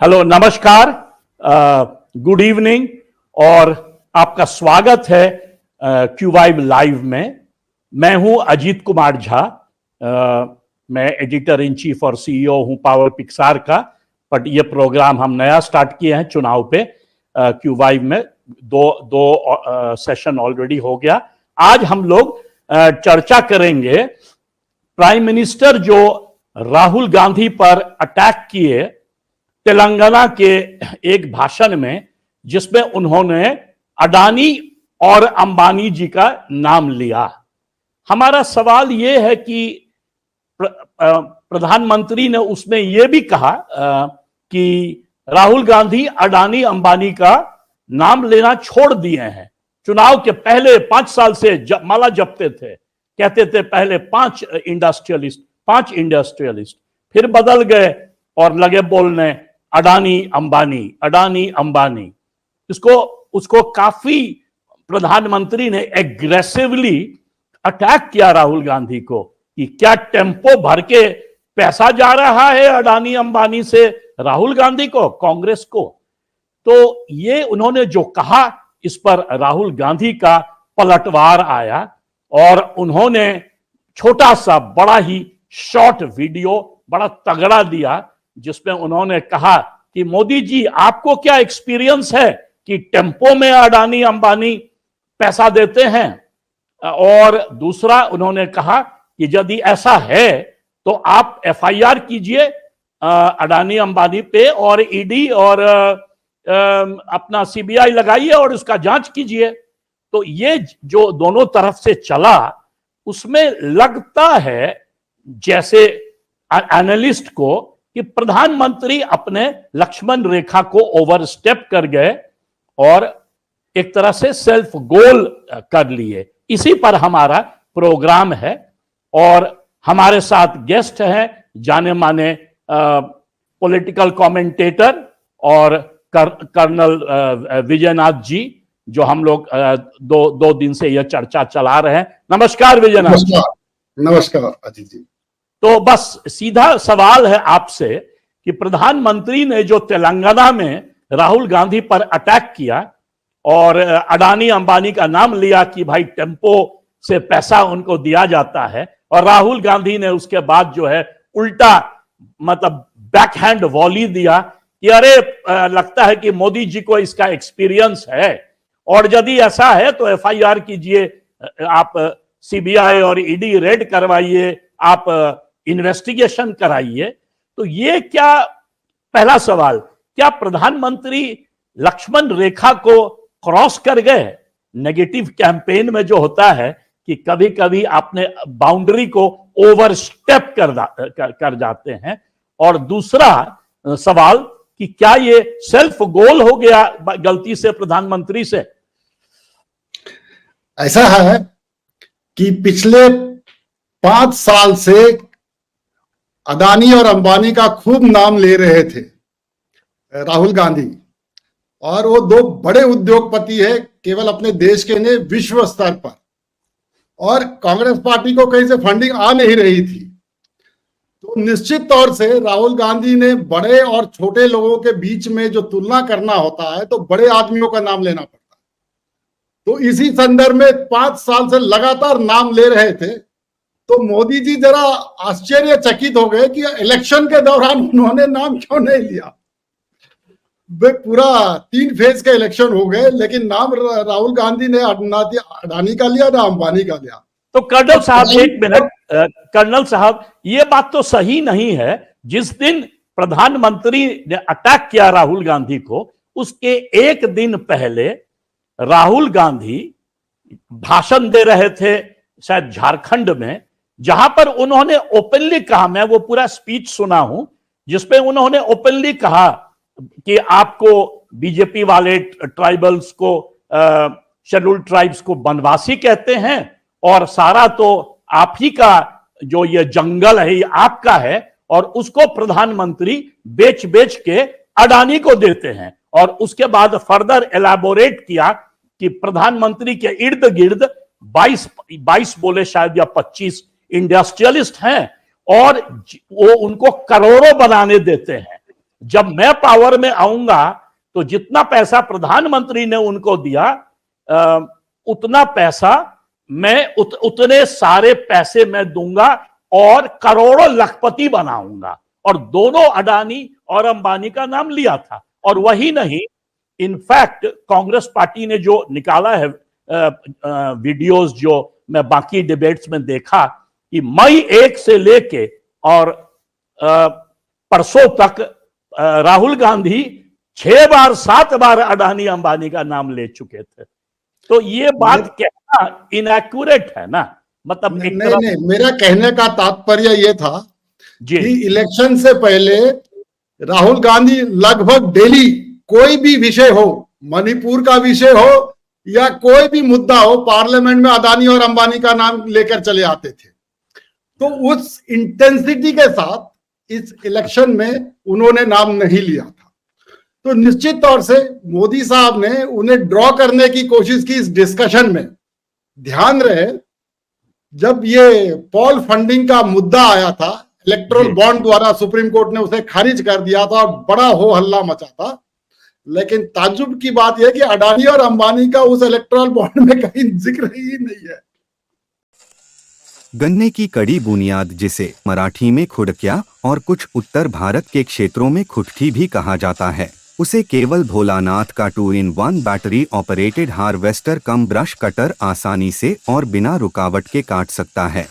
Hello, नमस्कार, good evening और आपका स्वागत है क्यूवाइब लाइव में। मैं हूं अजीत कुमार झा। मैं एडिटर इन चीफ और सीईओ हूं पावर पिक्सार का। बट ये प्रोग्राम हम नया स्टार्ट किए हैं चुनाव पे क्यूवाइब में। दो सेशन ऑलरेडी हो गया। आज हम लोग चर्चा करेंगे प्राइम मिनिस्टर जो राहुल गांधी पर अटैक किए तेलंगाना के एक भाषण में, जिसमें उन्होंने अडानी और अंबानी जी का नाम लिया। हमारा सवाल यह है कि प्रधानमंत्री ने उसमें यह भी कहा कि राहुल गांधी अडानी अंबानी का नाम लेना छोड़ दिए हैं। चुनाव के पहले 5 साल से माला जपते थे, कहते थे पहले 5 इंडस्ट्रियलिस्ट, फिर बदल गए और लगे बोलने अडानी अंबानी। उसको काफी प्रधानमंत्री ने एग्रेसिवली अटैक किया राहुल गांधी को कि क्या टेम्पो भर के पैसा जा रहा है अडानी अंबानी से राहुल गांधी को, कांग्रेस को। तो ये उन्होंने जो कहा, इस पर राहुल गांधी का पलटवार आया और उन्होंने छोटा सा बड़ा ही शॉर्ट वीडियो बड़ा तगड़ा दिया, जिसमें उन्होंने कहा कि मोदी जी, आपको क्या एक्सपीरियंस है कि टेम्पो में अडानी अंबानी पैसा देते हैं। और दूसरा उन्होंने कहा कि यदि ऐसा है तो आप एफआईआर कीजिए अडानी अंबानी पे और ईडी और अपना सीबीआई लगाइए और उसका जांच कीजिए। तो ये जो दोनों तरफ से चला, उसमें लगता है जैसे एनालिस्ट को कि प्रधानमंत्री अपने लक्ष्मण रेखा को ओवरस्टेप कर गए और एक तरह से सेल्फ गोल कर लिए। इसी पर हमारा प्रोग्राम है और हमारे साथ गेस्ट हैं जाने माने पॉलिटिकल कमेंटेटर और कर्नल विजयनाथ जी, जो हम लोग दो दिन से यह चर्चा चला रहे हैं। नमस्कार विजयनाथ जी। नमस्कार अजीत जी। तो बस सीधा सवाल है आपसे कि प्रधानमंत्री ने जो तेलंगाना में राहुल गांधी पर अटैक किया और अडानी अंबानी का नाम लिया कि भाई टेम्पो से पैसा उनको दिया जाता है, और राहुल गांधी ने उसके बाद जो है उल्टा मतलब बैकहैंड वॉली दिया कि अरे लगता है कि मोदी जी को इसका एक्सपीरियंस है और यदि ऐसा है तो एफआईआर कीजिए, आप सीबीआई और ईडी रेड करवाइए, आप इन्वेस्टिगेशन कराइए। तो ये क्या, पहला सवाल, क्या प्रधानमंत्री लक्ष्मण रेखा को क्रॉस कर गए? नेगेटिव कैंपेन में जो होता है कि कभी कभी आपने बाउंड्री को ओवरस्टेप कर जाते हैं। और दूसरा सवाल कि क्या ये सेल्फ गोल हो गया गलती से प्रधानमंत्री से? ऐसा है कि पिछले 5 साल से अदानी और अंबानी का खूब नाम ले रहे थे राहुल गांधी, और वो 2 बड़े उद्योगपति है केवल अपने देश के नहीं विश्व स्तर पर, और कांग्रेस पार्टी को कहीं से फंडिंग आ नहीं रही थी। तो निश्चित तौर से राहुल गांधी ने बड़े और छोटे लोगों के बीच में जो तुलना करना होता है तो बड़े आदमियों का नाम लेना पड़ता है। तो इसी संदर्भ में 5 साल से लगातार नाम ले रहे थे। तो मोदी जी जरा आश्चर्यचकित हो गए कि इलेक्शन के दौरान उन्होंने नाम क्यों नहीं लिया। वे पूरा 3 फेज के इलेक्शन हो गए, लेकिन नाम राहुल गांधी ने ना अडानी का लिया ना अंबानी का लिया। तो कर्नल साहब, एक मिनट, कर्नल साहब, ये बात तो सही नहीं है। जिस दिन प्रधानमंत्री ने अटैक किया राहुल गांधी को, उसके एक दिन पहले राहुल गांधी भाषण दे रहे थे शायद झारखंड में, जहां पर उन्होंने ओपनली कहा, मैं वो पूरा स्पीच सुना हूं जिसपे उन्होंने ओपनली कहा कि आपको बीजेपी वाले ट्राइबल्स को, शेड्यूल्ड ट्राइब्स को बनवासी कहते हैं और सारा तो आप ही का जो ये जंगल है ये आपका है, और उसको प्रधानमंत्री बेच बेच के अडानी को देते हैं। और उसके बाद फर्दर एलैबोरेट किया कि प्रधानमंत्री के इर्द गिर्द 22 बोले शायद या 25 इंडस्ट्रियलिस्ट हैं और वो उनको करोड़ों बनाने देते हैं। जब मैं पावर में आऊंगा तो जितना पैसा प्रधानमंत्री ने उनको दिया उतना पैसा मैं उतने सारे पैसे मैं दूंगा और करोड़ों लखपति बनाऊंगा। और दोनों अडानी और अंबानी का नाम लिया था। और वही नहीं, इनफैक्ट कांग्रेस पार्टी ने जो निकाला है वीडियोस, जो मैं बाकी डिबेट्स में देखा कि मई 1 से लेके और परसों तक राहुल गांधी 6 बार 7 बार अडानी अंबानी का नाम ले चुके थे। तो ये बात कहना इनएक्यूरेट है ना, मतलब नहीं, मेरा कहने का तात्पर्य ये था जी, कि इलेक्शन से पहले राहुल गांधी लगभग डेली कोई भी विषय हो, मणिपुर का विषय हो या कोई भी मुद्दा हो, पार्लियामेंट में अदानी और अंबानी का नाम लेकर चले आते थे। तो उस इंटेंसिटी के साथ इस इलेक्शन में उन्होंने नाम नहीं लिया था। तो निश्चित तौर से मोदी साहब ने उन्हें ड्रॉ करने की कोशिश की इस डिस्कशन में। ध्यान रहे, जब ये पॉल फंडिंग का मुद्दा आया था, इलेक्टोरल बॉन्ड द्वारा सुप्रीम कोर्ट ने उसे खारिज कर दिया था और बड़ा हो हल्ला मचा था। लेकिन ताज्जुब की बात यह कि अडानी और अंबानी का उस इलेक्टोरल बॉन्ड में कहीं जिक्र ही नहीं है। गन्ने की कड़ी बुनियाद, जिसे मराठी में खुडक्या और कुछ उत्तर भारत के क्षेत्रों में खुटकी भी कहा जाता है, उसे केवल भोलानाथ का 2-in-1 बैटरी ऑपरेटेड हार्वेस्टर कम ब्रश कटर आसानी से और बिना रुकावट के काट सकता है।